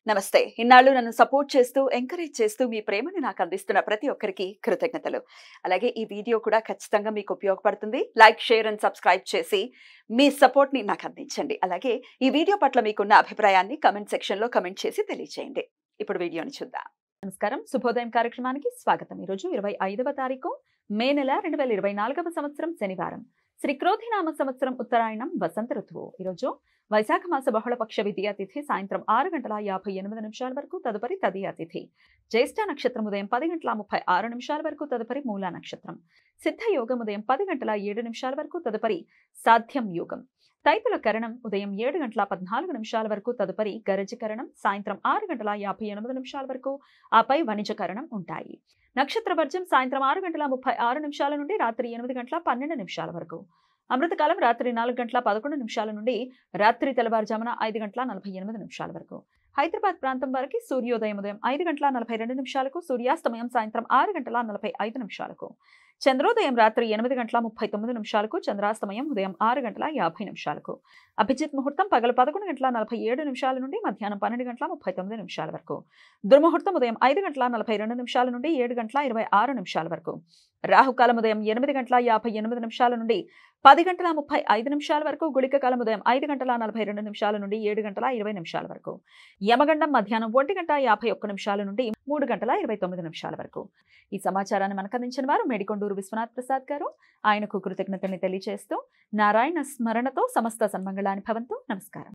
నమస్తే. ఇన్నాళ్ళు నన్ను సపోర్ట్ చేస్తూ, ఎంకరేజ్ చేస్తూ మీ ప్రేమని నాకు అందిస్తున్న ప్రతి ఒక్కరికి కృతజ్ఞతలు. అలాగే ఈ వీడియో కూడా ఖచ్చితంగా మీకు ఉపయోగపడుతుంది. లైక్, షేర్ అండ్ సబ్స్క్రైబ్ చేసి మీ సపోర్ట్‌ని నాకు అందించండి. అలాగే ఈ వీడియో పట్ల మీకున్న అభిప్రాయాన్ని కామెంట్ సెక్షన్‌లో కామెంట్ చేసి తెలియజేయండి. ఇప్పుడు వీడియోని చూద్దాం. నమస్కారం. శుభోదయం కార్యక్రమానికి స్వాగతం. ఈరోజు 25వ తారీఖు మే నెల 2024వ సంవత్సరం శనివారం. శ్రీ క్రోధినామ సంవత్సరం ఉత్తరాయణం వసంత ఋతువు. ఈరోజు వైశాఖ మాస బహుళపక్ష విద్యా తిథి సాయంత్రం 6:58 వరకు, తదుపరి తదియా తిథి. జ్యేష్ఠ నక్షత్రం ఉదయం 10:36 వరకు, తదుపరి మూలా నక్షత్రం. సిద్ధ యోగం ఉదయం 10:07 వరకు, తదుపరి సాధ్యం యోగం. తైతుల కరణం ఉదయం 7:14 వరకు, తదుపరి గరజకరణం. సాయంత్రం 6:58 వరకు, ఆపై వణిజకరణం ఉంటాయి. నక్షత్ర వర్జం సాయంత్రం 6:36 నుండి రాత్రి 8:12 వరకు. అమృతకాలం రాత్రి 4:11 నుండి రాత్రి తెల్లవారుజామున 5:48 వరకు. హైదరాబాద్ ప్రాంతం వారికి సూర్యోదయం ఉదయం 5:42 సూర్యాస్తమయం సాయంత్రం 6:45 చంద్రోదయం రాత్రి 8:39 చంద్రాస్తమయం ఉదయం 6:50 అభిజిత్ ముహూర్తం పగలు 11:47 నుండి మధ్యాహ్నం 12:39 వరకు. దుర్ముహూర్తం ఉదయం 5:42 నుండి 7:26 వరకు. రాహుకాలం ఉదయం 8:58 నుండి 10:35 వరకు. గుళిక కాలం ఉదయం 5:42 నుండి 7:20 వరకు. యమగండం మధ్యాహ్నం 1:51 నుండి 3:29 వరకు. ఈ సమాచారాన్ని మనకు అందించిన వారు మేడికొండూరు విశ్వనాథ్ ప్రసాద్ గారు. ఆయనకు కృతజ్ఞతల్ని తెలియజేస్తూ నారాయణ స్మరణతో సమస్త సన్మంగళాని భవంతు. నమస్కారం.